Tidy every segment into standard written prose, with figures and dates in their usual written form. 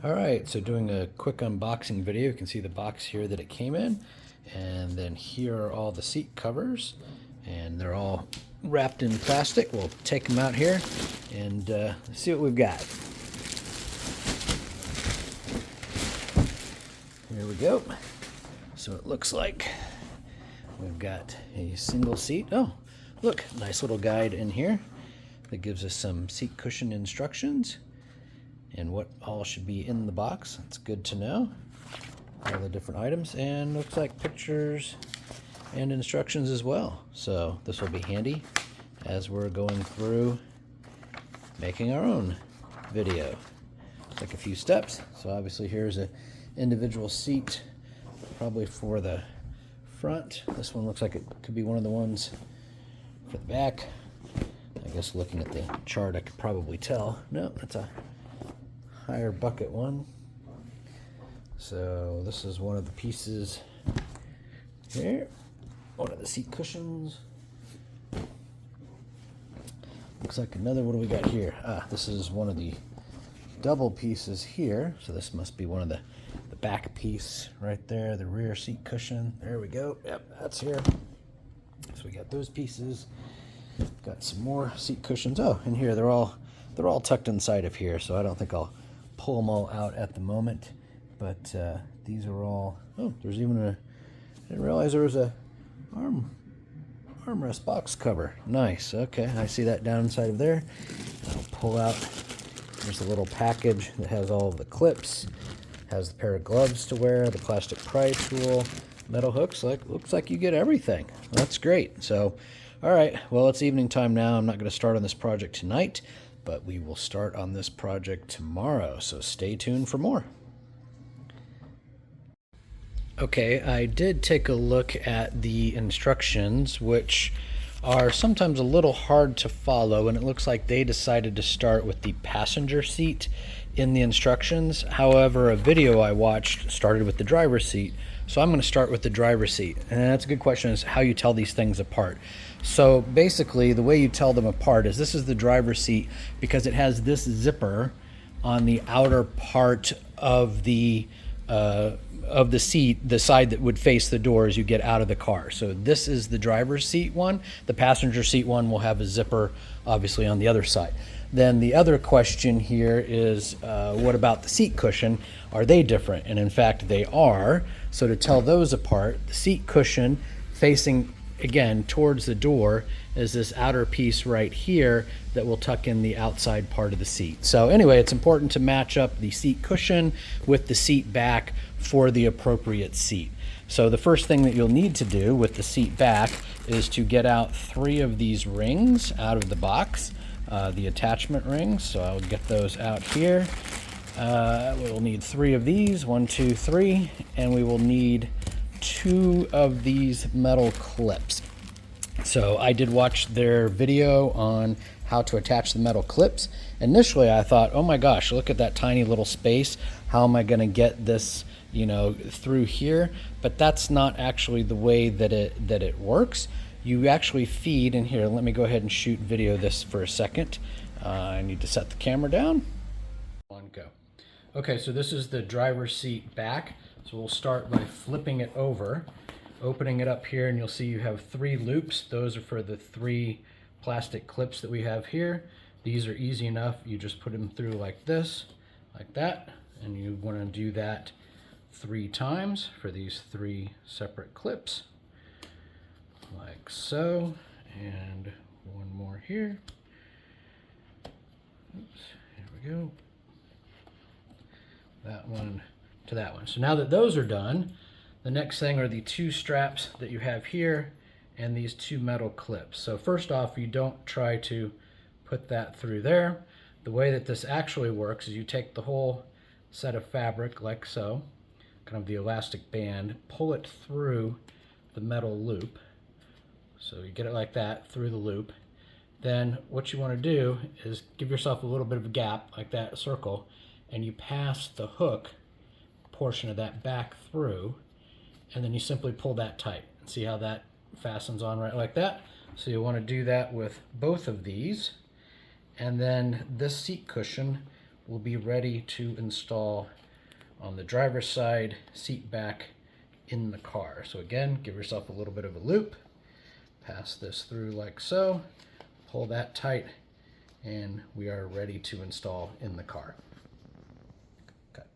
All right, so doing a quick unboxing video. You can see the box here that it came in, and then here are all the seat covers, and they're all wrapped in plastic. We'll take them out here and see what we've got. Here we go. So it looks like we've got a single seat. Oh, look, nice little guide in here that gives us some seat cushion instructions and what all should be in the box. It's good to know. All the different items, and looks like pictures and instructions as well. So this will be handy as we're going through making our own video. It's like a few steps. So obviously here's an individual seat, probably for the front. This one looks like it could be one of the ones for the back. I guess looking at the chart I could probably tell. No, that's a higher bucket one. So this is one of the pieces here. One of the seat cushions. Looks like another, what do we got here? This is one of the double pieces here. So this must be one of the back piece right there, the rear seat cushion. There we go. Yep, that's here. So we got those pieces. Got some more seat cushions. Oh, and here they're all tucked inside of here, so I don't think I'll pull them all out at the moment. But these are all, oh, there's even a, I didn't realize there was a armrest box cover. Nice. Okay, I see that down inside of there. I'll pull out, there's a little package that has all of the clips, has the pair of gloves to wear, the plastic pry tool, metal hooks. Looks like you get everything. That's great. So, all right, well, it's evening time now. I'm not going to start on this project tonight, but we will start on this project tomorrow. So stay tuned for more. Okay, I did take a look at the instructions, which are sometimes a little hard to follow, and it looks like they decided to start with the passenger seat in the instructions. However, a video I watched started with the driver's seat, so I'm going to start with the driver's seat. And that's a good question, is how you tell these things apart. So basically, the way you tell them apart is this is the driver's seat because it has this zipper on the outer part of the seat, the side that would face the door as you get out of the car. So this is the driver's seat one. The passenger seat one will have a zipper obviously on the other side. Then the other question here is what about the seat cushion? Are they different? And in fact they are. So to tell those apart, the seat cushion facing again towards the door is this outer piece right here that will tuck in the outside part of the seat. So anyway, it's important to match up the seat cushion with the seat back for the appropriate seat. So the first thing that you'll need to do with the seat back is to get out 3 of these rings out of the box, the attachment rings. So I'll get those out here. We'll need 3 of these, 1, 2, 3, and we will need 2 of these metal clips. So I did watch their video on how to attach the metal clips. Initially I thought, oh my gosh, look at that tiny little space. How am I going to get this, you know, through here? But that's not actually the way that it works. You actually feed in here. Let me go ahead and shoot video this for a second. I need to set the camera down. On go. Okay, so this is the driver's seat back. So we'll start by flipping it over, opening it up here, and you'll see you have 3 loops. Those are for the 3 plastic clips that we have here. These are easy enough. You just put them through like this, like that, and you want to do that 3 times for these 3 separate clips, like so, and one more here. Oops, here we go. That one to that one. So now that those are done, the next thing are the 2 straps that you have here and these 2 metal clips. So first off, you don't try to put that through there. The way that this actually works is you take the whole set of fabric like so, kind of the elastic band, pull it through the metal loop. So you get it like that through the loop. Then what you want to do is give yourself a little bit of a gap like that, a circle, and you pass the hook portion of that back through, and then you simply pull that tight. See how that fastens on right like that? So you want to do that with both of these. And then this seat cushion we'll be ready to install on the driver's side seat back in the car. So again, give yourself a little bit of a loop, pass this through like so, pull that tight, and we are ready to install in the car. Okay.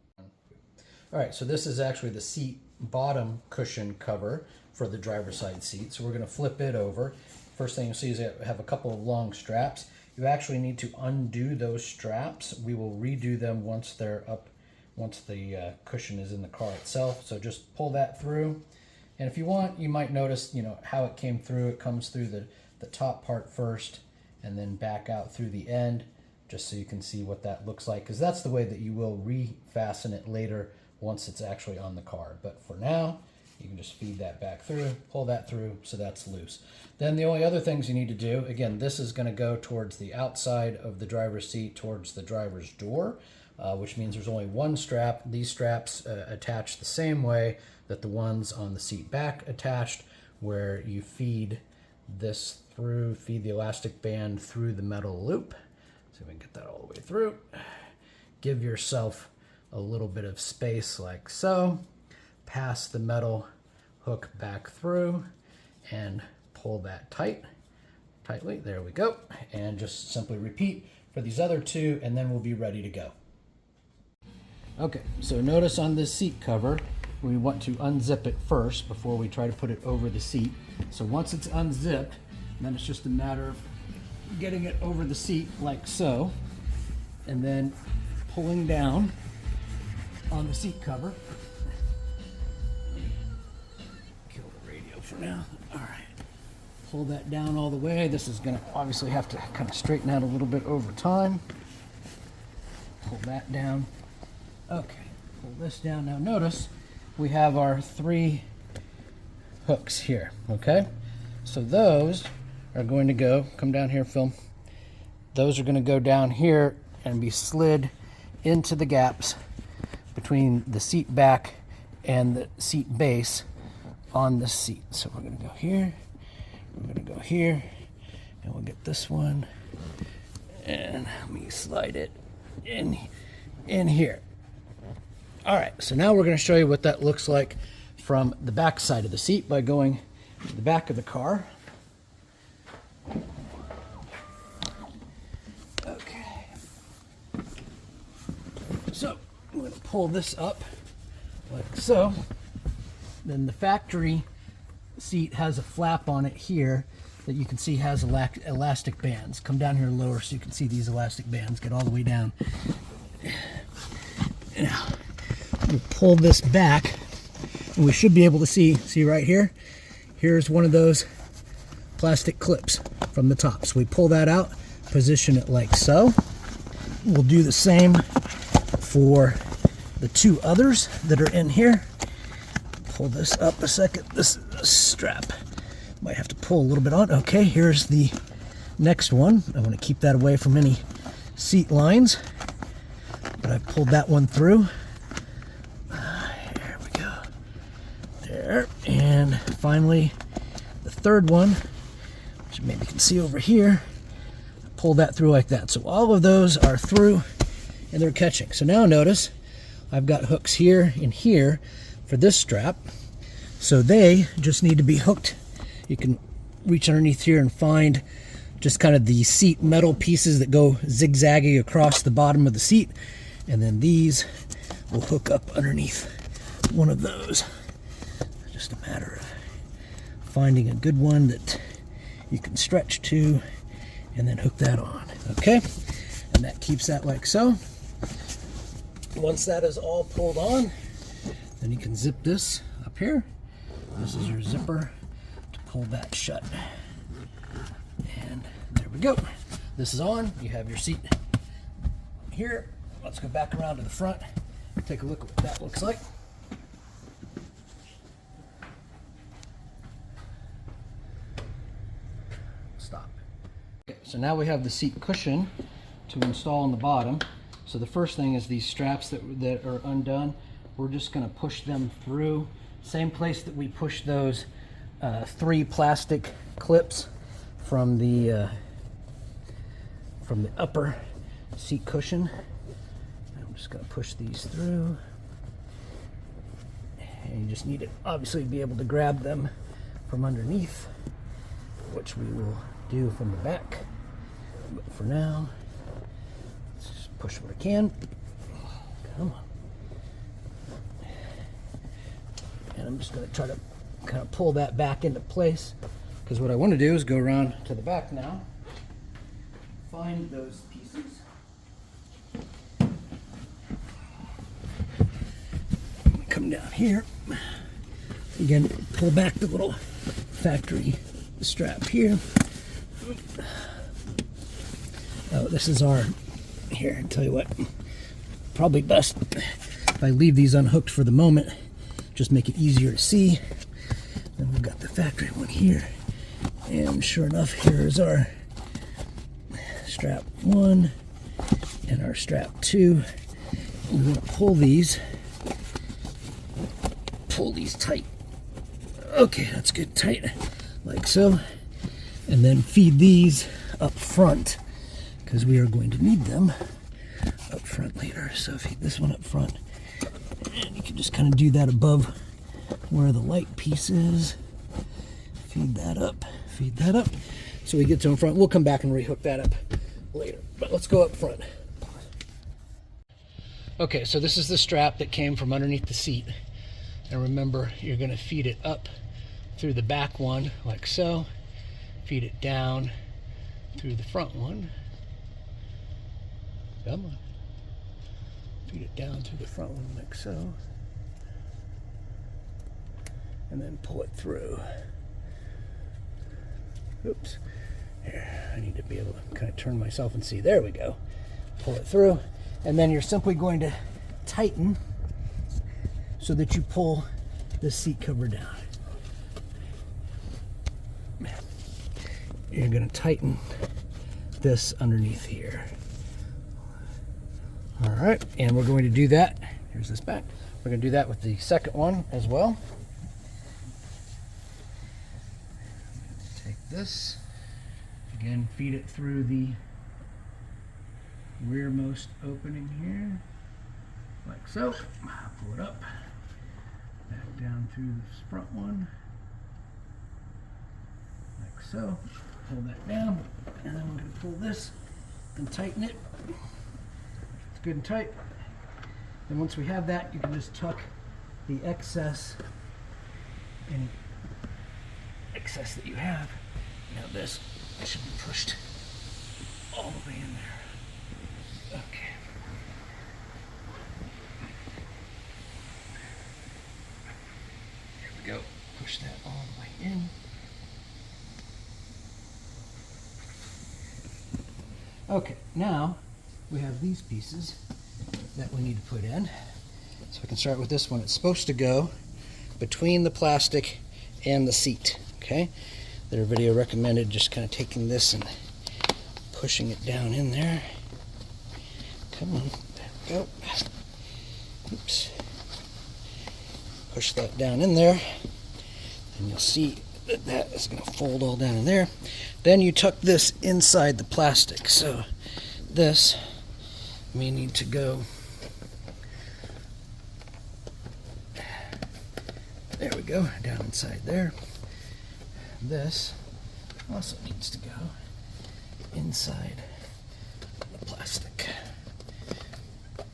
All right, so this is actually the seat bottom cushion cover for the driver's side seat. So we're going to flip it over. First thing you'll see is I have a couple of long straps. You actually need to undo those straps. We will redo them once they're up, once the cushion is in the car itself. So just pull that through. And if you want, you might notice, how it came through. It comes through the top part first and then back out through the end, just so you can see what that looks like, because that's the way that you will refasten it later once it's actually on the car. But for now, you can just feed that back through, pull that through, so that's loose. Then the only other things you need to do, again, this is going to go towards the outside of the driver's seat, towards the driver's door, which means there's only one strap. These straps attach the same way that the ones on the seat back attached, where you feed this through, feed the elastic band through the metal loop. So we can get that all the way through. Give yourself a little bit of space like so. Pass the metal hook back through and pull that tightly. There we go. And just simply repeat for these other two, and then we'll be ready to go. Okay, so notice on this seat cover, we want to unzip it first before we try to put it over the seat. So once it's unzipped, then it's just a matter of getting it over the seat like so, and then pulling down on the seat cover. Kill the radio for now. All right. Pull that down all the way. This is going to obviously have to kind of straighten out a little bit over time. Pull that down. Okay. Pull this down. Now notice we have our 3 hooks here. Okay. So those are going to go, come down here, film. Those are going to go down here and be slid into the gaps between the seat back and the seat base on the seat. So we're going to go here, we're going to go here, and we'll get this one, and let me slide it in here. All right, so now we're going to show you what that looks like from the back side of the seat by going to the back of the car. Okay. So I'm going to pull this up like so. Then the factory seat has a flap on it here that you can see has elastic bands. Come down here lower so you can see these elastic bands. Get all the way down. Now, we'll pull this back, and we should be able to see right here. Here's one of those plastic clips from the top. So we pull that out, position it like so. We'll do the same for the 2 others that are in here. Pull this up a second. This is a strap. Might have to pull a little bit on. Okay, here's the next one. I want to keep that away from any seat lines, but I pulled that one through. There we go. There. And finally, the third one, which maybe you can see over here, pull that through like that. So all of those are through and they're catching. So now notice I've got hooks here and here for this strap. So they just need to be hooked. You can reach underneath here and find just kind of the seat metal pieces that go zigzagging across the bottom of the seat. And then these will hook up underneath one of those. Just a matter of finding a good one that you can stretch to and then hook that on. Okay? And that keeps that like so. Once that is all pulled on, then you can zip this up here. This is your zipper to pull that shut. And there we go. This is on. You have your seat here. Let's go back around to the front and take a look at what that looks like. Stop. Okay, so now we have the seat cushion to install on the bottom. So the first thing is these straps that are undone. We're just going to push them through. Same place that we pushed those 3 plastic clips from the upper seat cushion. just going to push these through. And you just need to obviously be able to grab them from underneath, which we will do from the back. But for now, let's just push what I can. Come on. And I'm just going to try to kind of pull that back into place, because what I want to do is go around to the back now, find those pieces. Come down here. Again, pull back the little factory strap here. Oh, this is our, here, I'll tell you what, probably best if I leave these unhooked for the moment, just make it easier to see. Then we've got the factory one here. And sure enough, here's our strap 1 and our strap 2. We're going to pull these tight. Okay, that's good, tight, like so. And then feed these up front, because we are going to need them up front later. So feed this one up front. And you can just kind of do that above where the light piece is. Feed that up, so we get to in front. We'll come back and rehook that up later, but let's go up front. Okay, so this is the strap that came from underneath the seat, and remember, you're going to feed it up through the back one like so, feed it down through the front one. Come on, feed it down through the front one like so, and then pull it through. Oops. Here, I need to be able to kind of turn myself and see. There we go. Pull it through. And then you're simply going to tighten so that you pull the seat cover down. You're going to tighten this underneath here. All right. And we're going to do that. Here's this back. We're going to do that with the second one as well. This again, feed it through the rearmost opening here like so. Pull it up, back down through this front one like so. Pull that down, and then we're going to pull this and tighten it. It's good and tight. And once we have that, you can just tuck the excess, any excess that you have. Now this should be pushed all the way in there. Okay. Here we go. Push that all the way in. Okay, now we have these pieces that we need to put in. So I can start with this one. It's supposed to go between the plastic and the seat, okay? Their video recommended just kind of taking this and pushing it down in there. Come on, there we go. Oops. Push that down in there, and you'll see that that is going to fold all down in there. Then you tuck this inside the plastic. So this may need to go. There we go, down inside there. This also needs to go inside the plastic.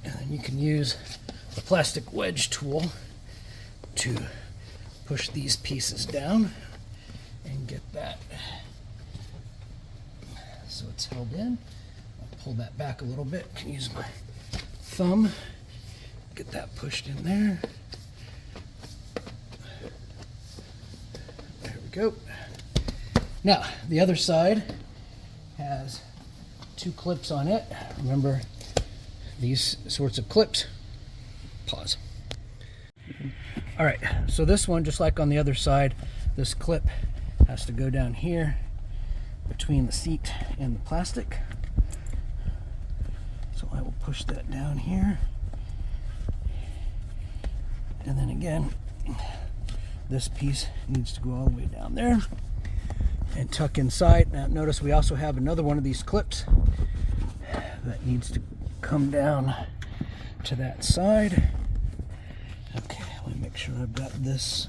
And then you can use the plastic wedge tool to push these pieces down and get that so it's held in. I'll pull that back a little bit. I can use my thumb, get that pushed in there. There we go. Now, the other side has 2 clips on it. Remember, these sorts of clips. Pause. All right, so this one, just like on the other side, this clip has to go down here between the seat and the plastic. So I will push that down here. And then again, this piece needs to go all the way down there and tuck inside. Now notice we also have another one of these clips that needs to come down to that side. Okay, let me make sure I've got this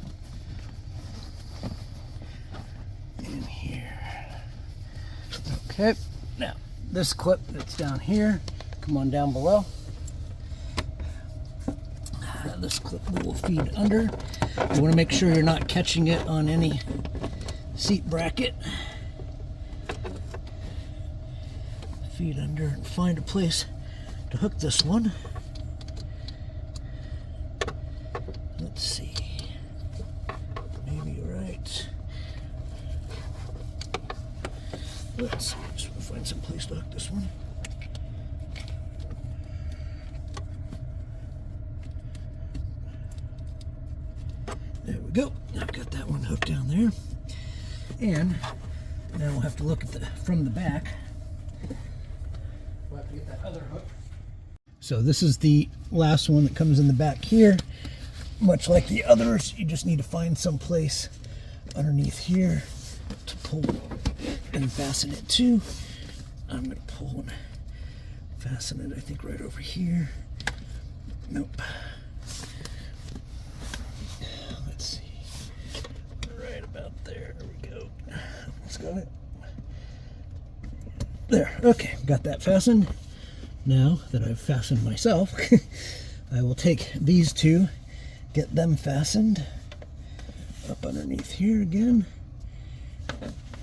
in here. Okay, now this clip that's down here, come on down below. This clip will feed under. You want to make sure you're not catching it on any seat bracket. Feed under and find a place to hook this one. Let's see. Maybe right. Let's see. Just want to find some place to hook this one. There we go. I've got that one hooked down there. And now we'll have to look at from the back. We'll have to get that other hook. So this is the last one that comes in the back here. Much like the others, you just need to find some place underneath here to pull and fasten it to. I'm going to pull and fasten it, I think, right over here. Nope. Let's see. Right about there. There we go. Almost got it. There. Okay, got that fastened. Now that I've fastened myself, I will take these two, get them fastened up underneath here again,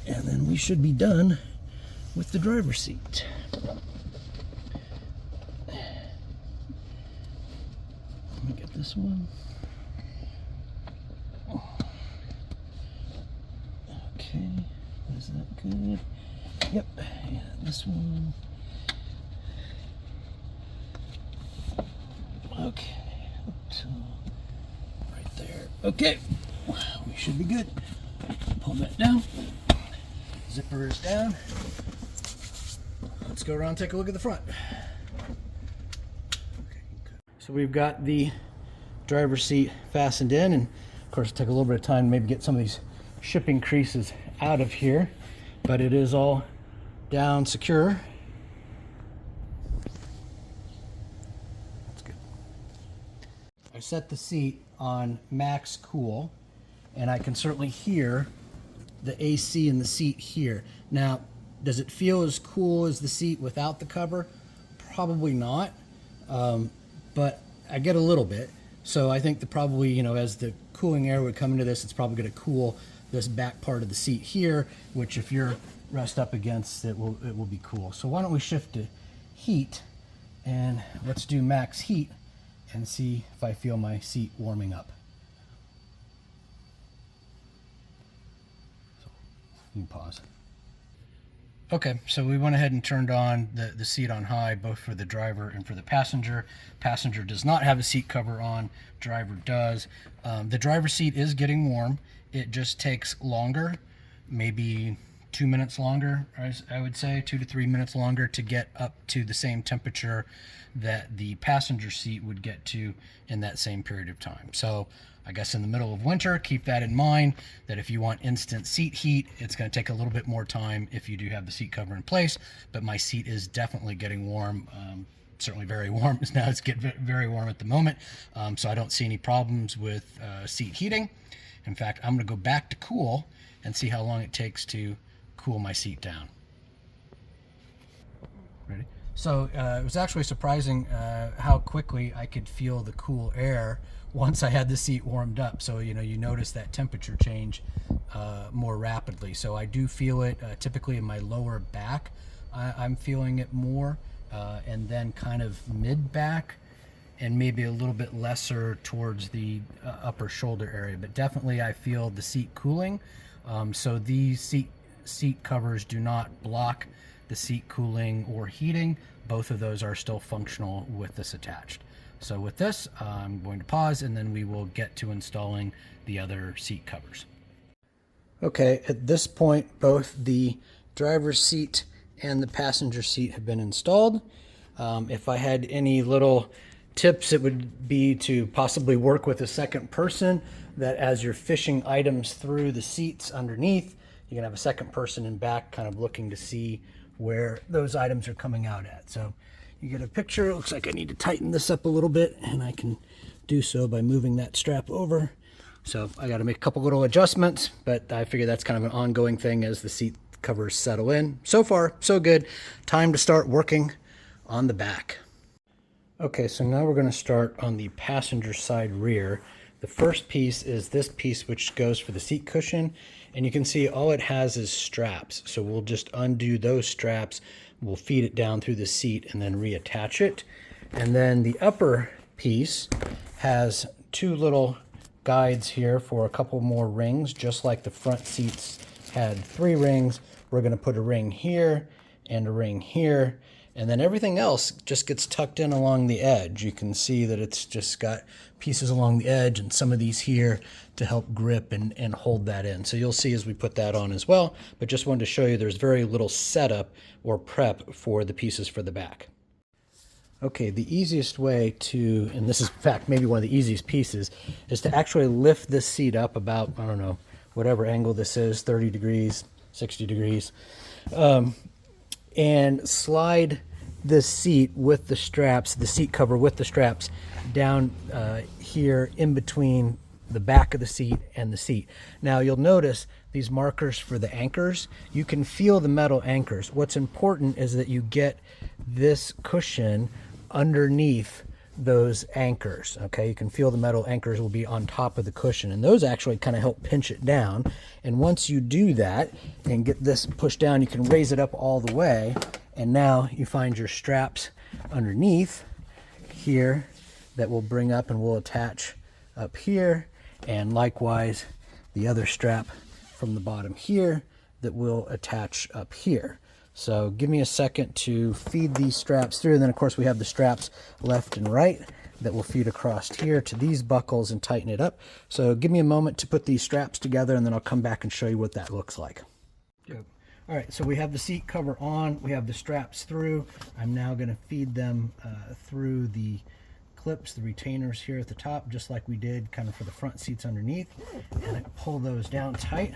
and then we should be done with the driver's seat. Let me get this one. Okay, is that good? Yep, yeah, this one. Okay, so right there. Okay, we should be good. Pull that down. Zipper is down. Let's go around and take a look at the front. Okay, so we've got the driver's seat fastened in, and of course it'll take a little bit of time to maybe get some of these shipping creases out of here, but it is all down secure. That's good. I set the seat on max cool, and I can certainly hear the AC in the seat here. Now, does it feel as cool as the seat without the cover? Probably not, but I get a little bit. So I think that probably, you know, as the cooling air would come into this, it's probably going to cool this back part of the seat here, which if you're rest up against it will be cool. So why don't we shift to heat, and let's do max heat and see if I feel my seat warming up. So you can pause. Okay, so we went ahead and turned on the seat on high, both for the driver and for the passenger. Passenger does not have a seat cover on, driver does. The driver's seat is getting warm. It just takes longer, maybe 2 minutes longer, I would say, 2 to 3 minutes longer to get up to the same temperature that the passenger seat would get to in that same period of time. So I guess in the middle of winter, keep that in mind, that if you want instant seat heat, it's going to take a little bit more time if you do have the seat cover in place. But my seat is definitely getting warm, certainly very warm. Now it's getting very warm at the moment, so I don't see any problems with seat heating. In fact, I'm going to go back to cool and see how long it takes to cool my seat down. Ready? So it was actually surprising how quickly I could feel the cool air once I had the seat warmed up. So, you know, you notice that temperature change more rapidly. So I do feel it typically in my lower back. I'm feeling it more, and then kind of mid back, and maybe a little bit lesser towards the upper shoulder area. But definitely I feel the seat cooling. So these seat covers do not block the seat cooling or heating. Both of those are still functional with this attached. So with this, I'm going to pause, and then we will get to installing the other seat covers. Okay, at this point, both the driver's seat and the passenger seat have been installed. If I had any little tips, it would be to possibly work with a second person, that as you're fishing items through the seats underneath, you can have a second person in back kind of looking to see where those items are coming out at. So, you get a picture. It looks like I need to tighten this up a little bit, and I can do so by moving that strap over. So I got to make a couple little adjustments, but I figure that's kind of an ongoing thing as the seat covers settle in. So far, so good. Time to start working on the back. Okay, so now we're going to start on the passenger side rear. The first piece is this piece, which goes for the seat cushion, and you can see all it has is straps. So we'll just undo those straps, we'll feed it down through the seat and then reattach it. And then the upper piece has two little guides here for a couple more rings, just like the front seats had 3 rings. We're going to put a ring here and a ring here, and then everything else just gets tucked in along the edge. You can see that it's just got pieces along the edge and some of these here to help grip and hold that in. So you'll see as we put that on as well, but just wanted to show you there's very little setup or prep for the pieces for the back. Okay, the easiest way to, and this is in fact maybe one of the easiest pieces, is to actually lift this seat up about, I don't know, whatever angle this is, 30 degrees, 60 degrees, and slide this seat with the straps, the seat cover with the straps down here in between the back of the seat and the seat. Now you'll notice these markers for the anchors. You can feel the metal anchors. What's important is that you get this cushion underneath those anchors. Okay, you can feel the metal anchors will be on top of the cushion, and those actually kind of help pinch it down. And once you do that and get this pushed down, you can raise it up all the way, and now you find your straps underneath here that will bring up and will attach up here, and likewise the other strap from the bottom here that will attach up here. So give me a second to feed these straps through, and then of course we have the straps left and right that will feed across here to these buckles and tighten it up. So give me a moment to put these straps together, and then I'll come back and show you what that looks like. Yep. All right, so we have the seat cover on, we have the straps through. I'm now going to feed them through the clips, the retainers here at the top, just like we did kind of for the front seats underneath, and I pull those down tight.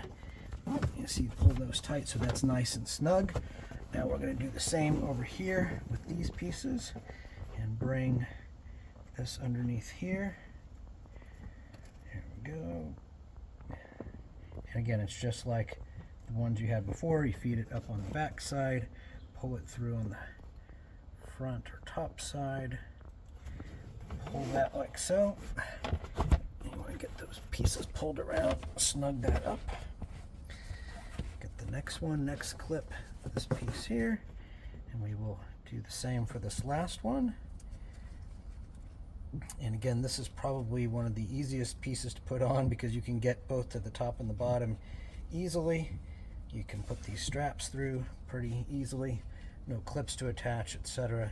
You see, pull those tight so that's nice and snug. Now we're going to do the same over here with these pieces and bring this underneath here. There we go. And again, it's just like the ones you had before. You feed it up on the back side, pull it through on the front or top side, pull that like so. You want to get those pieces pulled around, snug that up. Get the next one, next clip for this piece here, and we will do the same for this last one. And again, this is probably one of the easiest pieces to put on because you can get both to the top and the bottom easily. You can put these straps through pretty easily, no clips to attach, etc.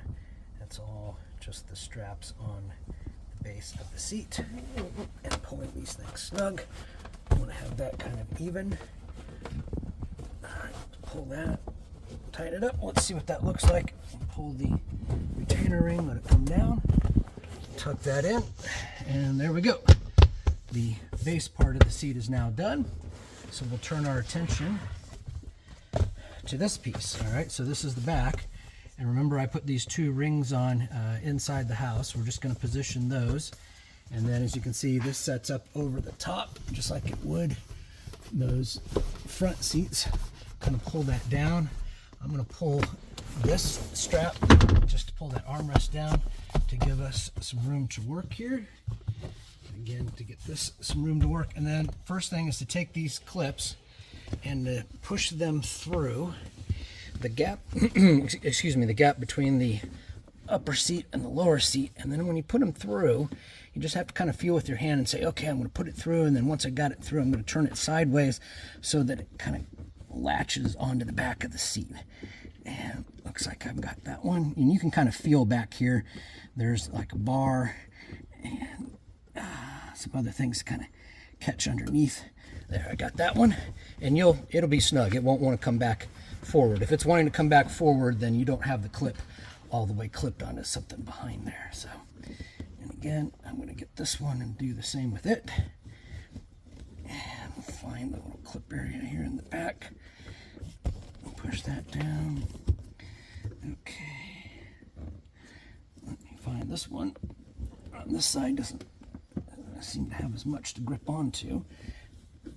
It's all just the straps on the base of the seat and pulling these things snug. I want to have that kind of even. Pull that, tighten it up. Let's see what that looks like. Pull the retainer ring, let it come down, tuck that in, and there we go. The base part of the seat is now done. So we'll turn our attention to this piece. All right, so this is the back. And remember, I put these 2 rings on inside the house. We're just going to position those. And then as you can see, this sets up over the top, just like it would those front seats. Kind of pull that down. I'm going to pull this strap just to pull that armrest down to give us some room to work here. Again, to get this some room to work. And then first thing is to take these clips and to push them through the gap, excuse me, the gap between the upper seat and the lower seat. And then when you put them through, you just have to kind of feel with your hand and say, okay, I'm going to put it through. And then once I got it through, I'm going to turn it sideways so that it kind of latches onto the back of the seat. And looks like I've got that one. And you can kind of feel back here. There's like a bar and some other things to kind of catch underneath. There, I got that one. And it'll be snug. It won't want to come back forward. If it's wanting to come back forward, then you don't have the clip all the way clipped onto something behind there. So, and again, I'm going to get this one and do the same with it. And find the little clip area here in the back. Push that down. Okay. And this one on this side doesn't seem to have as much to grip onto.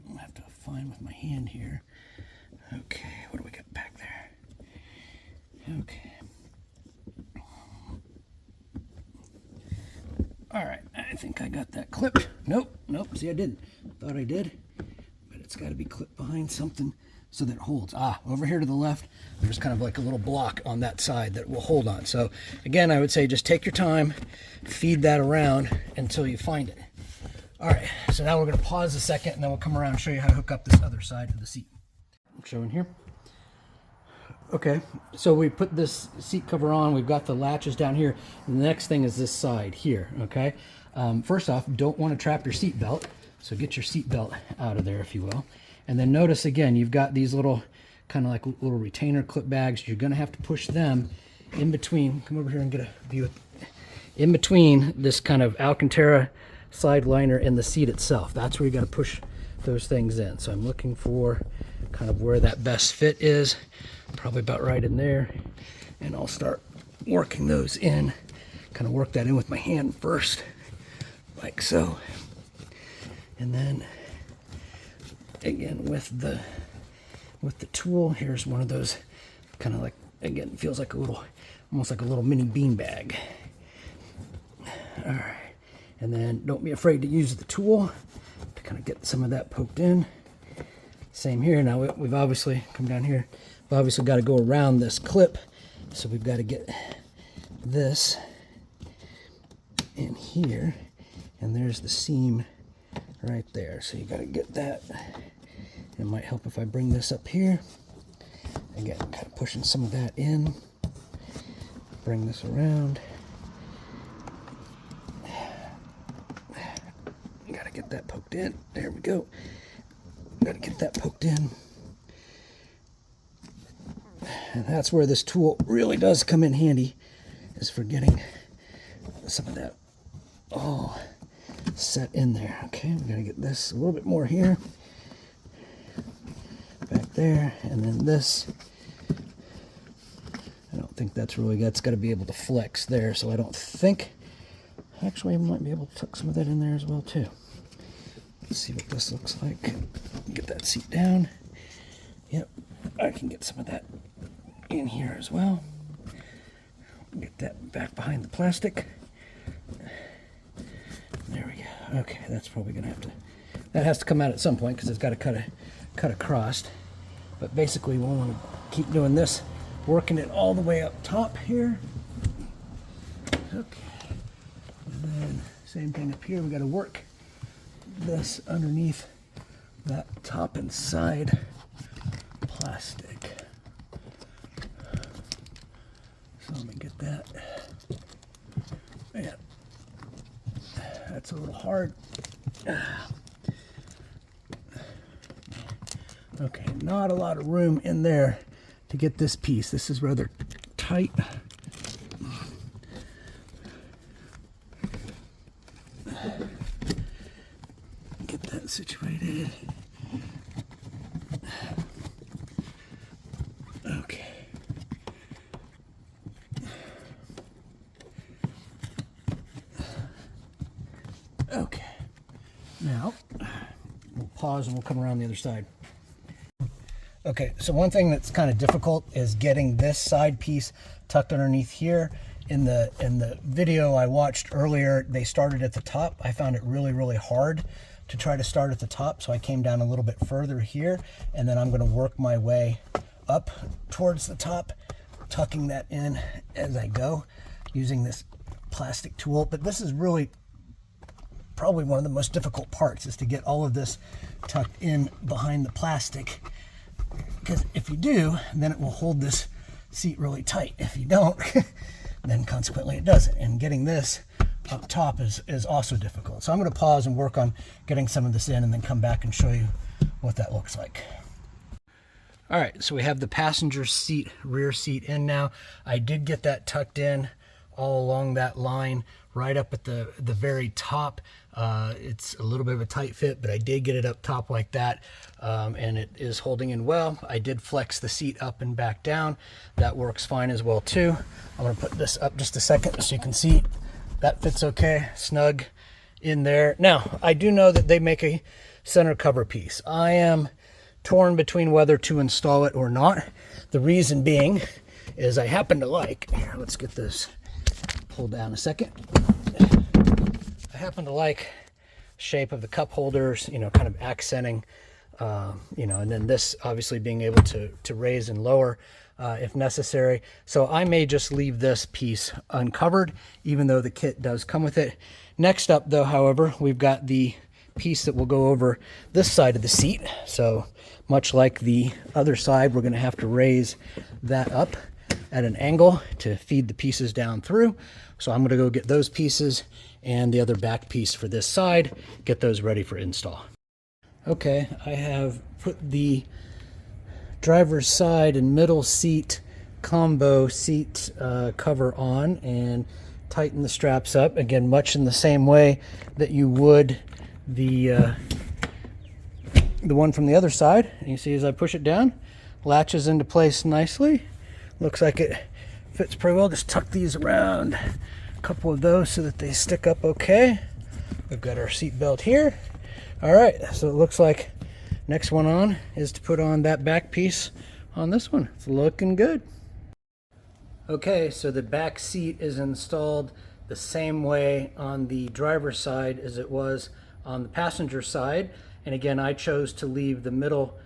I'll have to find with my hand here. Okay, what do we got back there? Okay. All right, I think I got that clipped. Nope, see I didn't. Thought I did, but it's got to be clipped behind something so that it holds. Over here to the left, there's kind of like a little block on that side that will hold on. So again, I would say just take your time, feed that around until you find it. All right, so now we're gonna pause a second and then we'll come around and show you how to hook up this other side of the seat. I'm showing here. Okay, so we put this seat cover on, we've got the latches down here, and the next thing is this side here, okay? First off, don't want to trap your seat belt, so get your seat belt out of there, if you will. And then notice again, you've got these little, kind of like little retainer clip bags. You're gonna have to push them in between, come over here and get a view of, in between this kind of Alcantara side liner and the seat itself. That's where you gotta push those things in. So I'm looking for kind of where that best fit is. Probably about right in there, and I'll start working those in, kind of work that in with my hand first, like so, and then again with the tool, here's one of those kind of like, again, feels like a little, almost like a little mini bean bag. All right, and then don't be afraid to use the tool to kind of get some of that poked in. Same here. Now we've obviously come down here. We've obviously got to go around this clip, so we've got to get this in here, and there's the seam right there. So you got to get that. It might help if I bring this up here. Again, kind of pushing some of that in. Bring this around. Got to get that poked in. There we go. Got to get that poked in. And that's where this tool really does come in handy, is for getting some of that all set in there. Okay, we gotta get this a little bit more here, back there, and then this. I don't think that's really, that's got to be able to flex there, so I don't think, actually I might be able to tuck some of that in there as well too. Let's see what this looks like. Get that seat down. Yep, I can get some of that in here as well. Get that back behind the plastic. There we go. Okay, that's probably gonna have to, that has to come out at some point because it's got to cut across. But basically we'll want to keep doing this, working it all the way up top here. Okay, and then same thing up here. We got to work this underneath that top and side plastic. So let me get that. Man, that's a little hard. Okay, not a lot of room in there to get this piece. This is rather tight. Get that situated. Okay. Okay. Now, we'll pause and we'll come around the other side. Okay, so one thing that's kind of difficult is getting this side piece tucked underneath here. In the video I watched earlier, they started at the top. I found it really hard to try to start at the top, so I came down a little bit further here, and then I'm going to work my way up towards the top, tucking that in as I go using this plastic tool. But this is really probably one of the most difficult parts, is to get all of this tucked in behind the plastic, because if you do, then it will hold this seat really tight. If you don't, then consequently it doesn't. And getting this up top is also difficult. So I'm going to pause and work on getting some of this in, and then come back and show you what that looks like. All right, so we have the passenger seat, rear seat in now. I did get that tucked in all along that line, right up at the very top. It's a little bit of a tight fit, but I did get it up top like that, and it is holding in well. I did flex the seat up and back down. That works fine as well too. I'm gonna put this up just a second so you can see that fits okay, snug in there. Now, I do know that they make a center cover piece. I am torn between whether to install it or not. The reason being is I happen to like, here, let's get this pulled down a second. I happen to like shape of the cup holders, you know, kind of accenting, you know, and then this obviously being able to raise and lower if necessary. So I may just leave this piece uncovered, even though the kit does come with it. Next up though, however, we've got the piece that will go over this side of the seat. So much like the other side, we're going to have to raise that up at an angle to feed the pieces down through. So I'm going to go get those pieces and the other back piece for this side, get those ready for install. Okay, I have put the driver's side and middle seat combo seat cover on and tighten the straps up. Again, much in the same way that you would the one from the other side. And you see as I push it down, latches into place nicely. Looks like it fits pretty well. Just tuck these around a couple of those so that they stick up okay. We've got our seat belt here. All right, so it looks like next one on is to put on that back piece on this one. It's looking good. Okay, so the back seat is installed the same way on the driver's side as it was on the passenger side. And again, I chose to leave the middle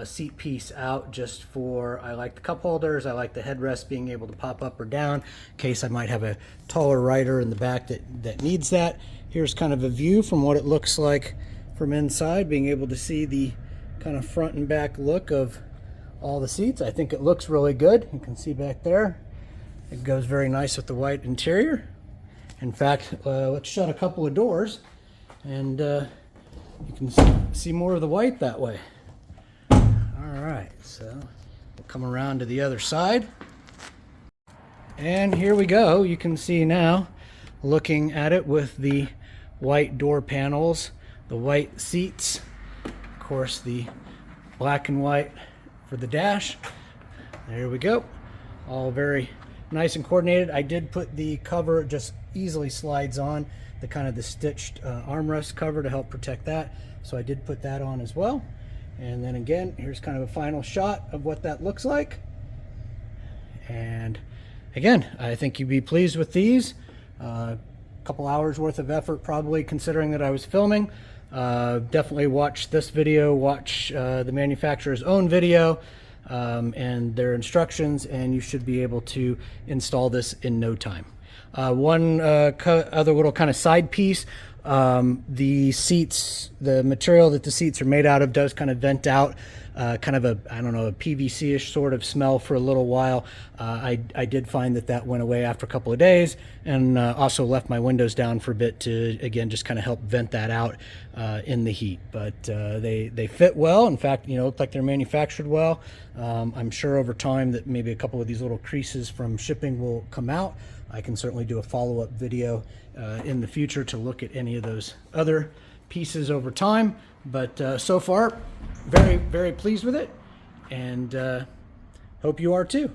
seat piece out just for, I like the cup holders, I like the headrest being able to pop up or down in case I might have a taller rider in the back that needs that. Here's kind of a view from what it looks like from inside, being able to see the kind of front and back look of all the seats. I think it looks really good. You can see back there, it goes very nice with the white interior. In fact, let's shut a couple of doors and you can see more of the white that way. All right, so we'll come around to the other side. And here we go. You can see now, looking at it with the white door panels, the white seats, of course the black and white for the dash. There we go. All very nice and coordinated. I did put the cover, it just easily slides on, the kind of the stitched armrest cover to help protect that. So I did put that on as well. And then again, here's kind of a final shot of what that looks like. And again, I think you'd be pleased with these. Couple hours worth of effort probably, considering that I was filming. Definitely watch this video, watch the manufacturer's own video and their instructions, and you should be able to install this in no time. One other little kind of side piece, the seats, the material that the seats are made out of does kind of vent out kind of a, I don't know, a PVC-ish sort of smell for a little while. I did find that went away after a couple of days, and also left my windows down for a bit to, again, just kind of help vent that out in the heat. But they fit well. In fact, you know, look like they're manufactured well. I'm sure over time that maybe a couple of these little creases from shipping will come out. I can certainly do a follow-up video in the future to look at any of those other pieces over time. But so far, very, very pleased with it, and hope you are too.